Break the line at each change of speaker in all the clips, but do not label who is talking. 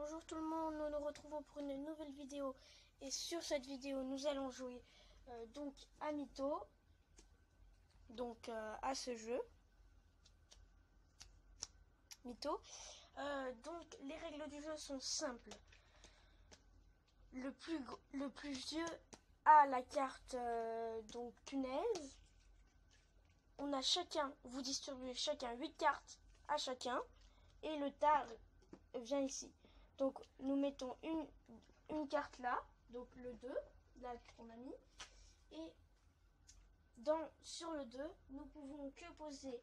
Bonjour tout le monde, nous nous retrouvons pour une nouvelle vidéo et sur cette vidéo nous allons jouer donc à Mytho, donc à ce jeu Mytho. Donc les règles du jeu sont simples. Le plus vieux a la carte donc punaise. On a chacun, vous distribuez chacun 8 cartes à chacun et le tas vient ici. Donc nous mettons une carte là, donc le 2, là qu'on a mis. Et sur le 2, nous pouvons que poser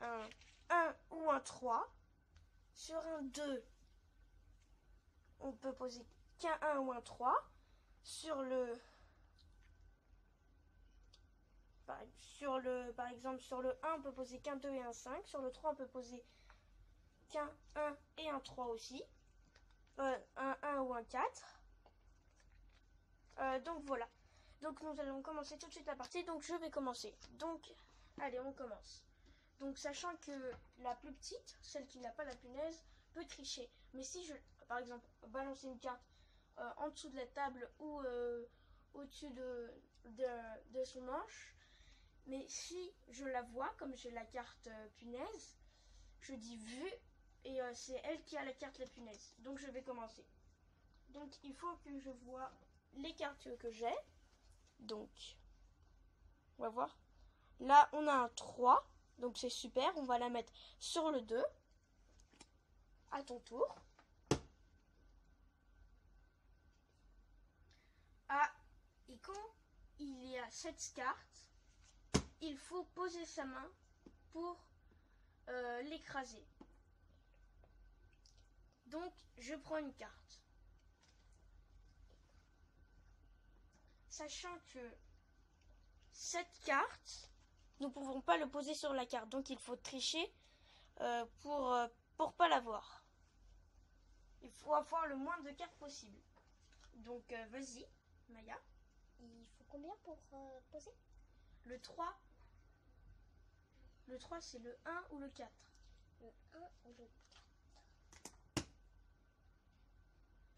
un 1 ou un 3. Sur un 2, on peut poser qu'un 1 ou un 3. Par exemple, sur le 1, on peut poser qu'un 2 et un 5. Sur le 3, on peut poser qu'un 1 et un 3 aussi. Un 1 ou un 4. Donc voilà. Donc nous allons commencer tout de suite la partie. Donc je vais commencer. Donc allez, on commence. Donc sachant que la plus petite, celle qui n'a pas la punaise, peut tricher. Mais si je, par exemple, balancer une carte en dessous de la table ou au-dessus de son manche, mais si je la vois, comme j'ai la carte punaise, je dis vue et c'est elle qui a la carte la punaise. Donc je vais commencer. Donc il faut que je vois les cartes que j'ai. Donc on va voir. Là on a un 3. Donc c'est super. On va la mettre sur le 2. À ton tour. Ah, et quand il y a cette carte, il faut poser sa main pour l'écraser. Donc je prends une carte. Sachant que cette carte, nous ne pouvons pas le poser sur la carte. Donc il faut tricher pour pas l'avoir. Il faut avoir le moins de cartes possible. Donc vas-y, Maya.
Il faut combien pour poser?
Le 3. Le 3, c'est le 1 ou le 4.
Le 1 ou le 4.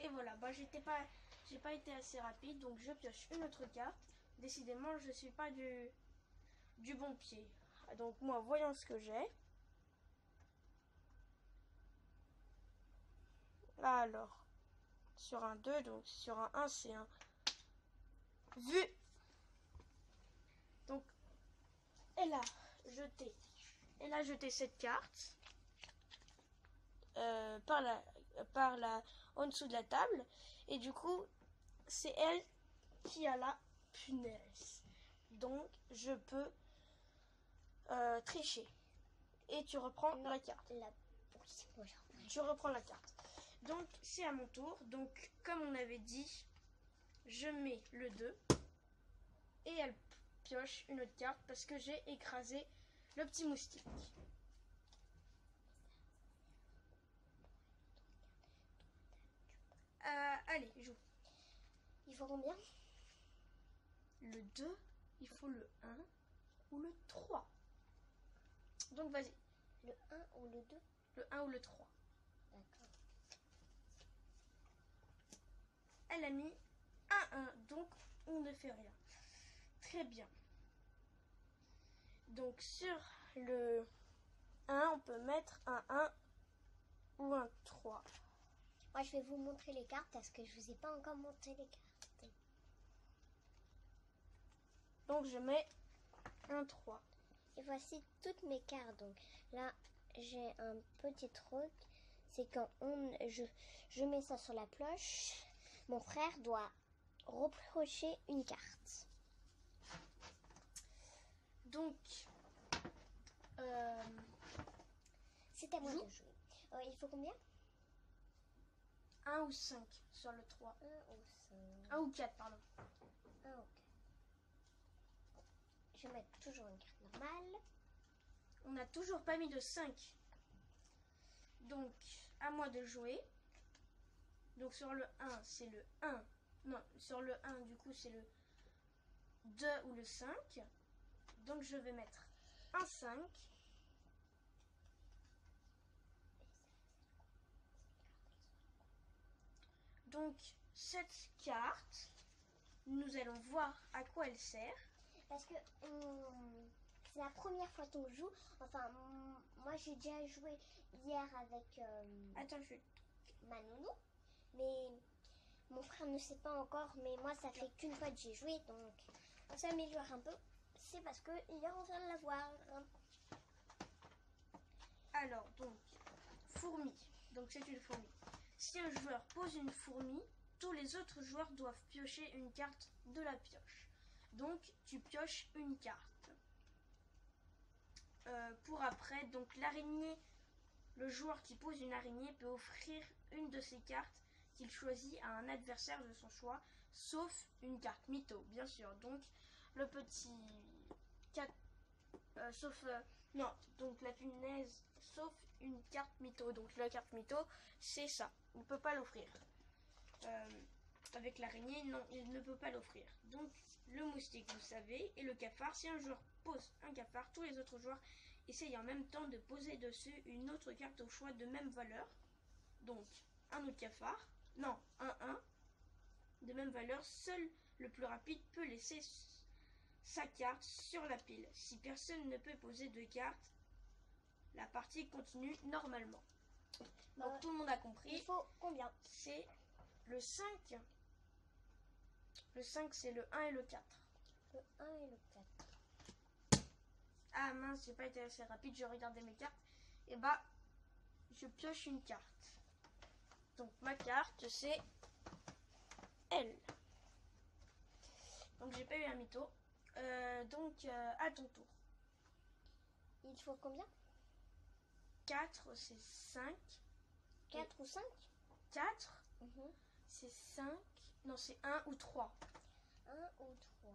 Et voilà, bah j'ai pas été assez rapide, donc je pioche une autre carte. Décidément, je suis pas du bon pied. Donc moi, voyons ce que j'ai. Alors, sur un 2, donc sur un 1, c'est un vu. Donc, elle a jeté cette carte en dessous de la table. Et du coup, c'est elle qui a la punaise. Donc, je peux tricher. Et tu reprends la carte. Tu reprends la carte. Donc, c'est à mon tour. Donc, comme on avait dit, je mets le 2. Et elle pioche une autre carte parce que j'ai écrasé le petit moustique. Allez, joue.
Il faut combien?
Le 2, il faut le 1 ou le 3. Donc, vas-y.
Le 1 ou le 2?
Le 1 ou le 3.
D'accord.
Elle a mis un 1, donc on ne fait rien. Très bien. Donc, sur le 1, on peut mettre un 1 ou un 3.
Moi, je vais vous montrer les cartes parce que je vous ai pas encore montré les cartes.
Donc, je mets un 3.
Et voici toutes mes cartes. Donc là, j'ai un petit truc. C'est quand je mets ça sur la cloche, mon frère doit reprocher une carte.
Donc,
c'est à moi de jouer. Il faut combien?
1 ou 5 sur le 3.
1 ou 5.
1 ou 4, pardon.
1 ou 4. Je vais mettre toujours une carte normale.
On n'a toujours pas mis de 5. Donc, à moi de jouer. Donc, sur le 1, c'est le 1. Non, sur le 1, du coup, c'est le 2 ou le 5. Donc, je vais mettre un 5. Donc, cette carte, nous allons voir à quoi elle sert.
Parce que c'est la première fois qu'on joue. Enfin, moi j'ai déjà joué hier avec
Attends, je...
ma nounou. Mais mon frère ne sait pas encore. Mais moi, ça fait qu'une fois que j'ai joué. Donc, on s'améliore un peu. C'est parce que hier, on vient de l'avoir.
Alors, donc, fourmi. Donc, c'est une fourmi. Si un joueur pose une fourmi, tous les autres joueurs doivent piocher une carte de la pioche. Donc, tu pioches une carte. Pour après, donc l'araignée, le joueur qui pose une araignée peut offrir une de ses cartes qu'il choisit à un adversaire de son choix, sauf une carte mytho, bien sûr. Donc, le petit... non, donc la punaise, sauf une carte mytho. Donc la carte mytho, c'est ça. On ne peut pas l'offrir. Avec l'araignée, non, il ne peut pas l'offrir. Donc le moustique, vous savez, et le cafard. Si un joueur pose un cafard, tous les autres joueurs essayent en même temps de poser dessus une autre carte au choix de même valeur. Donc un autre cafard. Non, un 1. De même valeur, seul le plus rapide peut laisser sa carte sur la pile. Si personne ne peut poser de carte, la partie continue normalement. Donc tout le monde a compris.
Il faut combien?
C'est le 5. Le 5, c'est le 1 et le 4.
Le 1 et le 4.
Ah mince, j'ai pas été assez rapide, je regardais mes cartes. Et bah, je pioche une carte. Donc ma carte, c'est elle. Donc j'ai pas eu un mytho. Donc à ton tour.
Il faut combien?
4, c'est 5.
4 ou 5?
4, c'est 5. Non, c'est 1 ou 3.
1 ou 3.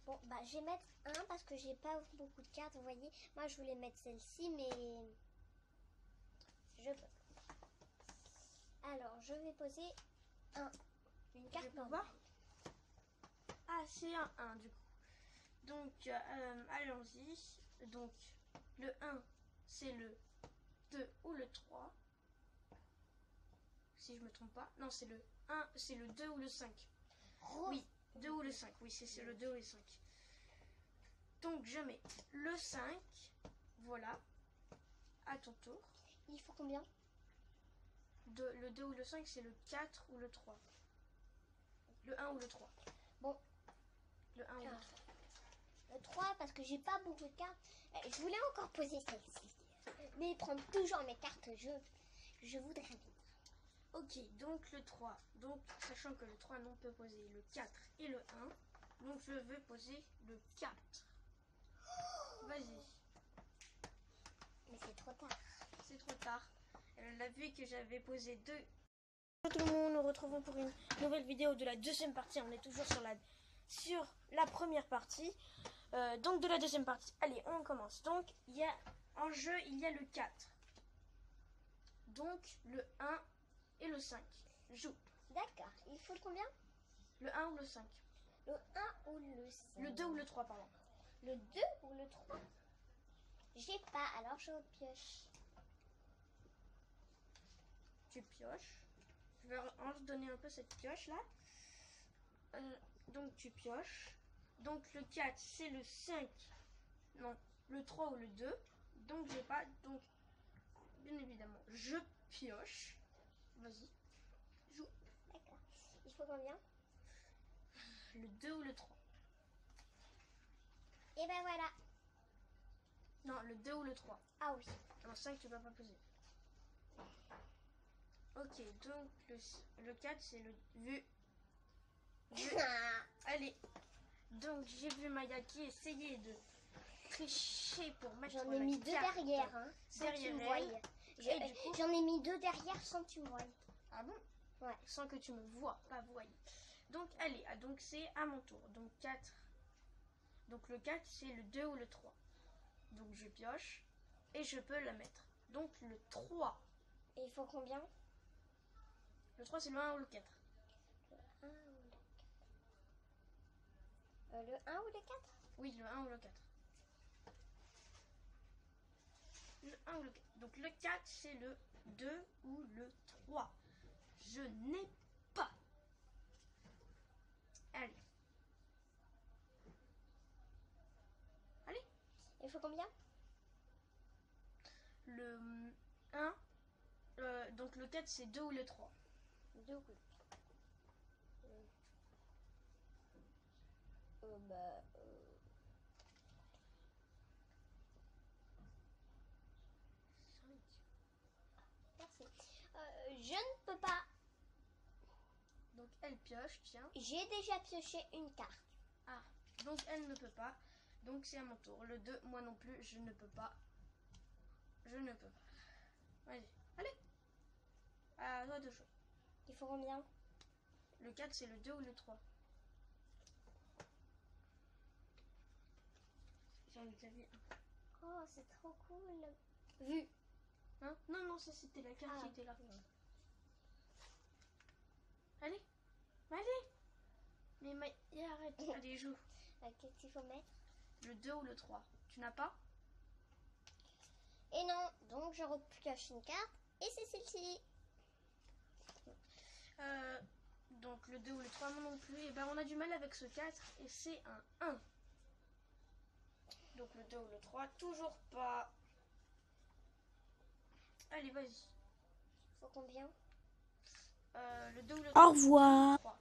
Bon, bah je vais mettre 1 parce que j'ai pas beaucoup de cartes, vous voyez. Moi, je voulais mettre celle-ci, mais je peux. Alors, je vais poser une carte normale.
Ah, c'est un 1 du coup. Donc, allons-y. Donc, le 1, c'est le 2 ou le 3. Si je me trompe pas. Non, c'est le 1, c'est le 2 ou le 5. Oui, 2 ou le 5. Oui, c'est le 2 ou le 5. Donc, je mets le 5. Voilà. À ton tour.
Il faut combien?
Le 2 ou le 5, c'est le 4 ou le 3. Le 1 ou le 3.
Bon.
Le 1 ou le 3.
Le 3 parce que j'ai pas beaucoup de cartes. Je voulais encore poser celle-ci. Mais prendre toujours mes cartes, je voudrais bien.
Ok, donc le 3. Donc, sachant que le 3, non, peut poser le 4 et le 1. Donc, je veux poser le 4. Vas-y.
Mais c'est trop tard.
C'est trop tard. Elle a vu que j'avais posé 2. Bonjour tout le monde, nous retrouvons pour une nouvelle vidéo de la deuxième partie. On est toujours sur la première partie. Donc, de la deuxième partie. Allez, on commence. Donc, en jeu, il y a le 4. Donc, le 1 et le 5. Joue.
D'accord. Il faut combien?
Le 1 ou le 5?
Le 1 ou le 5?
Le 2 ou le 3, pardon.
Le 2 ou le 3? J'ai pas, alors je pioche.
Tu pioches. Je vais en donner un peu cette pioche là. Donc tu pioches. Donc le 4 c'est le 5. Non, le 3 ou le 2. Donc j'ai pas. Donc bien évidemment je pioche. Vas-y. Joue.
D'accord. Il faut combien?
Le 2 ou le 3.
Et ben voilà.
Non, le 2 ou le 3.
Ah oui.
Non, 5 tu vas pas poser. Ok, donc le 4 c'est le vu. Allez. Donc j'ai vu Maya qui essayait de tricher pour mettre
J'en ai mis 2 derrière, hein,
derrière elle.
J'en ai mis 2 derrière sans que tu me voies.
Ah bon?
Ouais.
Sans que tu me vois, pas voyez. Donc allez, donc c'est à mon tour. Donc 4. Donc le 4 c'est le 2 ou le 3. Donc je pioche et je peux la mettre. Donc le 3.
Et il faut combien?
Le 3 c'est le 1 ou le 4.
Le 1 ou le 4. Le 1 ou le 4?
Oui, le 1 ou le 4. Le 1 ou le 4. Donc le 4 c'est le 2 ou le 3. Je n'ai pas. Allez. Allez.
Il faut combien?
Le 1. Donc le 4, c'est 2 ou le 3.
2 ou 3. Merci. Je ne peux pas.
Donc elle pioche, tiens.
J'ai déjà pioché une carte.
Ah, donc elle ne peut pas. Donc c'est à mon tour. Le 2, moi non plus, je ne peux pas. Je ne peux pas. Vas-y, allez. À toi de jouer.
Il faut combien?
Le 4, c'est le 2 ou le 3. J'en ai déjà vu un.
Oh, c'est trop cool. Vu.
Hein? Non, non, ça c'était la carte qui était là.
Non.
Allez. Allez. Mais arrête. Allez, joue.
Qu'est-ce qu'il faut mettre?
Le 2 ou le 3. Tu n'as pas?
Et non, donc je repioche une carte. Et c'est celle-ci.
Donc le 2 ou le 3, moi non plus. Et ben on a du mal avec ce 4 et c'est un 1. Donc le 2 ou le 3, toujours pas. Allez, vas-y.
Faut combien?
Le 2 ou le
Au revoir.
3.